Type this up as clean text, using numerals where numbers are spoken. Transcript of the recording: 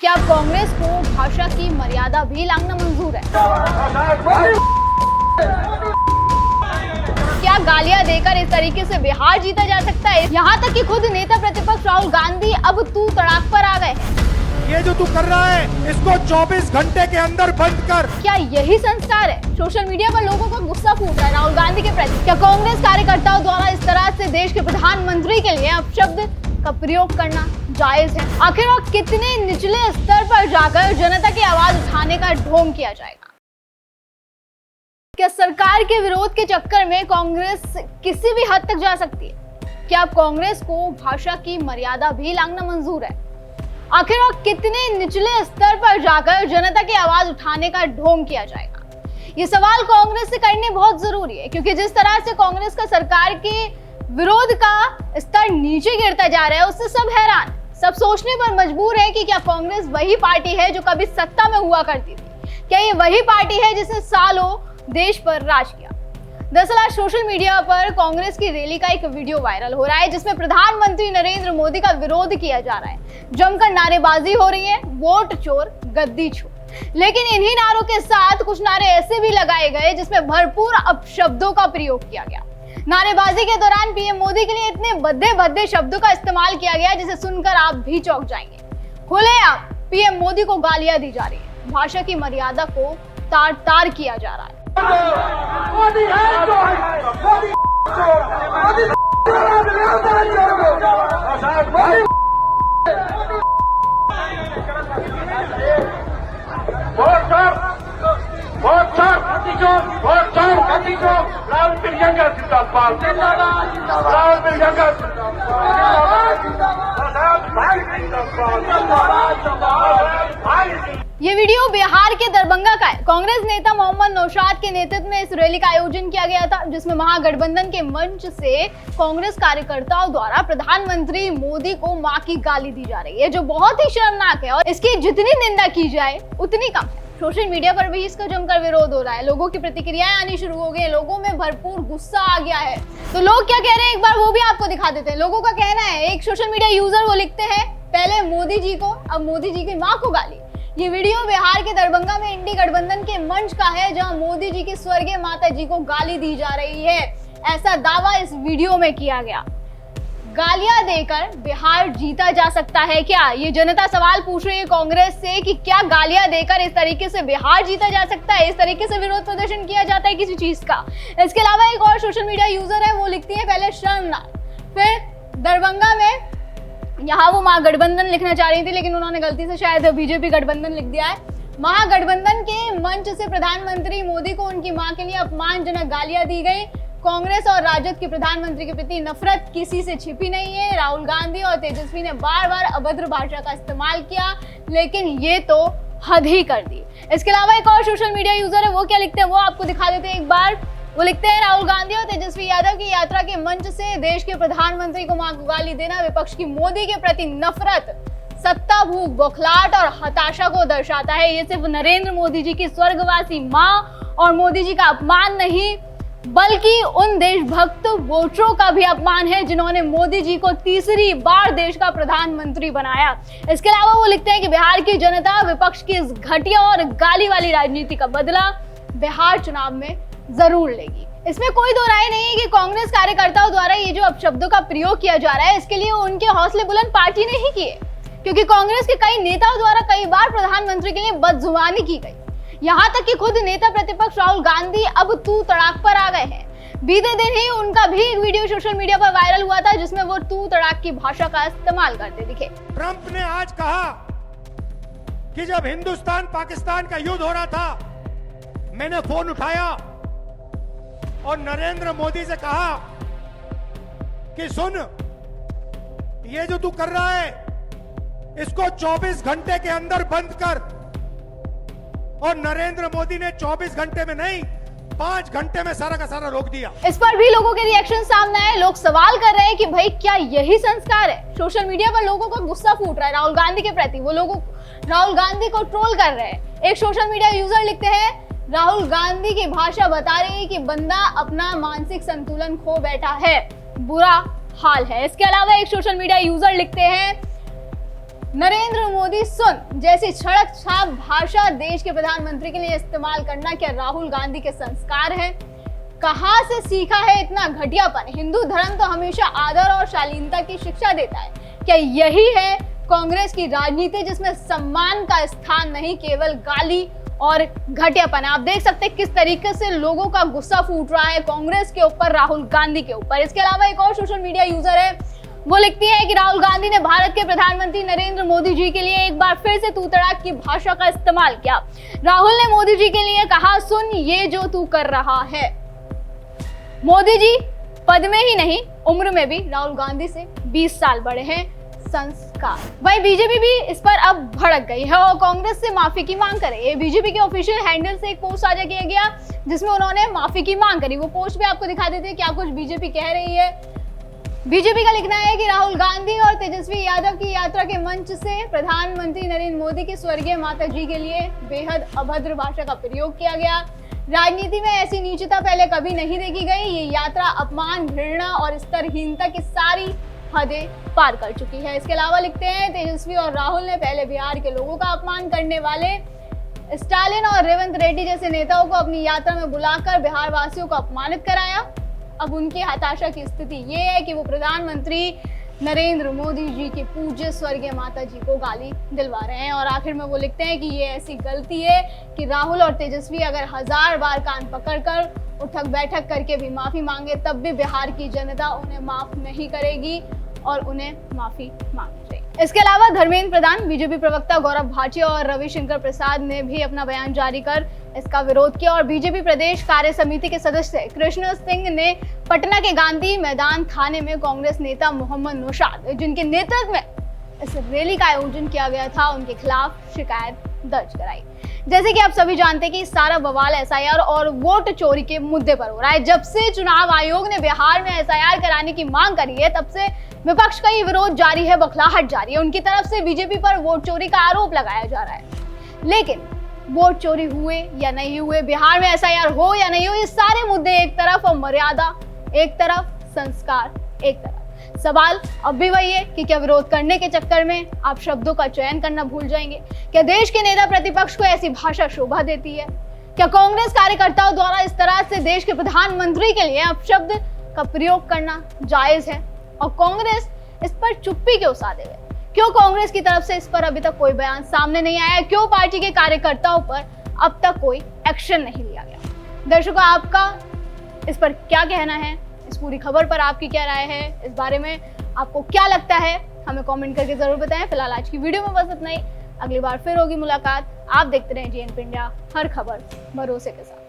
क्या कांग्रेस को भाषा की मर्यादा भी लांघना मंजूर है? क्या गालियां देकर इस तरीके से बिहार जीता जा सकता है? यहाँ तक कि खुद नेता प्रतिपक्ष राहुल गांधी अब तू तड़ाक पर आ गए हैं। ये जो तू कर रहा है इसको 24 घंटे के अंदर बंद कर। क्या यही संस्कार है? सोशल मीडिया पर लोगों का गुस्सा फूट रहा है राहुल गांधी के प्रति। क्या कांग्रेस कार्यकर्ताओं द्वारा इस तरह से देश के प्रधानमंत्री के लिए अपशब्द का प्रयोग करना जायज है? आखिर और कितने निचले स्तर पर जाकर जनता की आवाज उठाने का ढोंग किया जाएगा? क्या सरकार के विरोध के चक्कर में कांग्रेस किसी भी हद तक जा सकती है? क्या कांग्रेस को भाषा की मर्यादा भी लांघना मंजूर है? आखिर और कितने निचले स्तर पर जाकर जनता की आवाज उठाने का ढोंग किया जाएगा? ये सवाल कांग्रेस से करने बहुत जरूरी है, क्योंकि जिस तरह से कांग्रेस का सरकार के विरोध का स्तर नीचे गिरता जा रहा है उससे सब हैरान, सब सोचने पर मजबूर है कि क्या कांग्रेस वही पार्टी है जो कभी सत्ता में हुआ करती थी? क्या ये वही पार्टी है जिसने सालों देश पर राज किया? दरअसल आज सोशल मीडिया पर कांग्रेस की रैली का एक वीडियो वायरल हो रहा है जिसमें प्रधानमंत्री नरेंद्र मोदी का विरोध किया जा रहा है। जमकर नारेबाजी हो रही है, वोट चोर गद्दी चोर। लेकिन इन्हीं नारों के साथ कुछ नारे ऐसे भी लगाए गए जिसमें भरपूर अपशब्दों का प्रयोग किया गया। नारेबाजी के दौरान पीएम मोदी के लिए इतने भद्दे भद्दे शब्दों का इस्तेमाल किया गया जिसे सुनकर आप भी चौंक जाएंगे। खुलेआम पीएम मोदी को गालियां दी जा रही है, भाषा की मर्यादा को तार तार किया जा रहा है। मोदी है जो है, मोदी राहुल प्रियंका जिंदाबाद, राहुल प्रियंका ये वीडियो बिहार के दरभंगा का है। कांग्रेस नेता मोहम्मद नौशाद के नेतृत्व में इस रैली का आयोजन किया गया था जिसमें महागठबंधन के मंच से कांग्रेस कार्यकर्ताओं द्वारा प्रधानमंत्री मोदी को मां की गाली दी जा रही है, जो बहुत ही शर्मनाक है और इसकी जितनी निंदा की जाए उतनी कम है। सोशल मीडिया पर भी इसका जमकर विरोध हो रहा है, लोगों की प्रतिक्रियाएं आनी शुरू हो गई है, लोगों में भरपूर गुस्सा आ गया है। तो लोग क्या कह रहे हैं एक बार वो भी आपको दिखा देते हैं। लोगों का कहना है, एक सोशल मीडिया यूजर वो लिखते हैं, पहले मोदी जी को, अब मोदी जी की मां को गाली। ये वीडियो बिहार के दरभंगा में इंडी गठबंधन के मंच का है जहां मोदी जी की स्वर्गीय माता जी को गाली दी जा रही है, ऐसा दावा इस वीडियो में किया गया। गालियां देकर बिहार जीता जा सकता है क्या? ये जनता सवाल पूछ रही है कांग्रेस से कि क्या गालियां देकर इस तरीके से बिहार जीता जा सकता है? इस तरीके से विरोध प्रदर्शन किया जाता है किसी चीज का? इसके अलावा एक और सोशल मीडिया यूजर है, वो लिखती है पहले शर्मनाक, फिर दरभंगा में, यहाँ वो महागठबंधन लिखना चाह रही थी लेकिन उन्होंने गलती से शायद बीजेपी गठबंधन लिख दिया है। महागठबंधन के मंच से प्रधानमंत्री मोदी को उनकी मां के लिए अपमानजनक गालियां दी गई। कांग्रेस और राजद के प्रधानमंत्री के प्रति नफरत किसी से छिपी नहीं है। राहुल गांधी और तेजस्वी ने बार बार अभद्र भाषा का इस्तेमाल किया, लेकिन ये तो हद ही कर दी। इसके अलावा एक और सोशल मीडिया यूजर है, वो क्या लिखते हैं वो आपको दिखा देते हैं एक बार। वो लिखते हैं, राहुल गांधी और तेजस्वी यादव की यात्रा के मंच से देश के प्रधानमंत्री को मां को गाली देना विपक्ष की मोदी के प्रति नफरत, सत्ता भूख, बौखलाहट और हताशा को दर्शाता है। ये सिर्फ नरेंद्र मोदी जी की स्वर्गवासी मां और मोदी जी का अपमान नहीं, बल्कि उन देशभक्त वोटरों का भी अपमान है जिन्होंने मोदी जी को तीसरी बार देश का प्रधानमंत्री बनाया। इसके अलावा वो लिखते हैं कि बिहार की जनता विपक्ष की इस घटिया और गाली वाली राजनीति का बदला बिहार चुनाव में जरूर लेगी। इसमें कोई दो राय नहीं है कि कांग्रेस कार्यकर्ताओं द्वारा ये जो अपशब्दों का प्रयोग किया जा रहा है इसके लिए उनके हौसले बुलंद पार्टी ने ही किए, क्योंकि कांग्रेस के कई नेताओं द्वारा कई बार प्रधानमंत्री के लिए बदजुबानी की गई। यहाँ तक कि खुद नेता प्रतिपक्ष राहुल गांधी अब तू तड़ाक पर आ गए हैं। बीते दिन ही उनका भी एक वीडियो सोशल मीडिया पर वायरल हुआ था जिसमें वो तू तड़ाक की भाषा का इस्तेमाल करते दिखे। ट्रंप ने आज कहा कि जब हिंदुस्तान पाकिस्तान का युद्ध हो रहा था मैंने फोन उठाया और नरेंद्र मोदी से कहा कि सुन, ये जो तू कर रहा है इसको 24 घंटे के अंदर बंद कर। और नरेंद्र मोदी ने 24 घंटे में नहीं 5 घंटे में सारा का सारा रोक दिया। इस पर भी लोगों के रिएक्शन सामने आए। लोग सवाल कर रहे हैं कि भाई क्या यही संस्कार है? सोशल मीडिया पर लोगों का गुस्सा फूट रहा है राहुल गांधी के प्रति, वो लोग राहुल गांधी को ट्रोल कर रहे हैं। एक सोशल मीडिया यूजर लिखते हैं, राहुल गांधी की भाषा बता रही है कि बंदा अपना मानसिक संतुलन खो बैठा है, बुरा हाल है। इसके अलावा एक सोशल मीडिया यूजर लिखते हैं, नरेंद्र मोदी सुन जैसी सड़क छाप भाषा देश के प्रधानमंत्री के लिए इस्तेमाल करना क्या राहुल गांधी के संस्कार है? कहां से सीखा है इतना घटियापन? हिंदू धर्म तो हमेशा आदर और शालीनता की शिक्षा देता है। क्या यही है कांग्रेस की राजनीति जिसमें सम्मान का स्थान नहीं केवल गाली और घटियापन? आप देख सकते हैं किस तरीके से लोगों का गुस्सा फूट रहा है कांग्रेस के ऊपर, राहुल गांधी के ऊपर। इसके अलावा एक और सोशल मीडिया यूजर है, वो लिखती है कि राहुल गांधी ने भारत के प्रधानमंत्री नरेंद्र मोदी जी के लिए एक बार फिर से तू तड़ाक की भाषा का इस्तेमाल किया। राहुल ने मोदी जी के लिए कहा, सुन ये जो तू कर रहा है। मोदी जी पद में ही नहीं उम्र में भी राहुल गांधी से 20 साल बड़े हैं। संस्कार। वही बीजेपी भी इस पर अब भड़क गई है और कांग्रेस से माफी की मांग कर रही है। बीजेपी के ऑफिशियल हैंडल से एक पोस्ट साझा किया गया जिसमें उन्होंने माफी की मांग करी। वो पोस्ट भी आपको दिखा देते हैं क्या कुछ बीजेपी कह रही है। बीजेपी का लिखना है कि राहुल गांधी और तेजस्वी यादव की यात्रा के मंच से प्रधानमंत्री नरेंद्र मोदी की स्वर्गीय माता जी के लिए बेहद अभद्र भाषा का प्रयोग किया गया। राजनीति में ऐसी नीचता पहले कभी नहीं देखी गई। ये यात्रा अपमान, घृणा और स्तरहीनता की सारी हदें पार कर चुकी है। इसके अलावा लिखते हैं, तेजस्वी और राहुल ने पहले बिहार के लोगों का अपमान करने वाले स्टालिन और रेवंत रेड्डी जैसे नेताओं को अपनी यात्रा में बुलाकर बिहार वासियों को अपमानित कराया। अब उनकी हताशा की स्थिति ये है कि वो प्रधानमंत्री नरेंद्र मोदी जी की पूज्य स्वर्गीय माता जी को गाली दिलवा रहे हैं। और आखिर में वो लिखते हैं कि ये ऐसी गलती है कि राहुल और तेजस्वी अगर 1000 बार कान पकड़कर उठक बैठक करके भी माफी मांगे तब भी बिहार की जनता उन्हें माफ नहीं करेगी और उन्हें माफी मांगनी चाहिए। इसके अलावा धर्मेंद्र प्रधान, बीजेपी प्रवक्ता गौरव भाटिया और रविशंकर प्रसाद ने भी अपना बयान जारी कर इसका विरोध किया। और बीजेपी प्रदेश कार्य समिति के सदस्य कृष्ण सिंह ने पटना के गांधी मैदान थाने में कांग्रेस नेता मोहम्मद नौशाद, जिनके नेतृत्व में इस रैली का आयोजन किया गया था, उनके खिलाफ शिकायत दर्ज कराई। जैसे कि आप सभी जानते हैं कि सारा बवाल एसआईआर और वोट चोरी के मुद्दे पर हो रहा है। जब से चुनाव आयोग ने बिहार में एसआईआर कराने की मांग करी है तब से विपक्ष का ये विरोध जारी है, बौखलाहट जारी है। उनकी तरफ से बीजेपी पर वोट चोरी का आरोप लगाया जा रहा है। लेकिन वोट चोरी हुए या नहीं हुए, बिहार में एसआईआर हो या नहीं हो, ये सारे मुद्दे एक तरफ और मर्यादा एक तरफ, संस्कार एक तरफ। सवाल अब भी वही है कि क्या विरोध करने के चक्कर में आप शब्दों का चयन करना भूल जाएंगे? क्या देश के नेता प्रतिपक्ष को ऐसी भाषा शोभा देती है? क्या कांग्रेस कार्यकर्ताओं द्वारा इस तरह से देश के प्रधानमंत्री के लिए अपशब्द का प्रयोग करना जायज है? और कांग्रेस इस पर चुप्पी क्यों साधे हुए? क्यों कांग्रेस की तरफ से इस पर अभी तक कोई बयान सामने नहीं आया? क्यों पार्टी के कार्यकर्ताओं पर अब तक कोई एक्शन नहीं लिया गया? दर्शकों, आपका इस पर क्या कहना है? इस पूरी खबर पर आपकी क्या राय है? इस बारे में आपको क्या लगता है? हमें कमेंट करके जरूर बताएं। फिलहाल आज की वीडियो में बस इतना ही। अगली बार फिर होगी मुलाकात। आप देखते रहें JNP इंडिया, हर खबर भरोसे के साथ।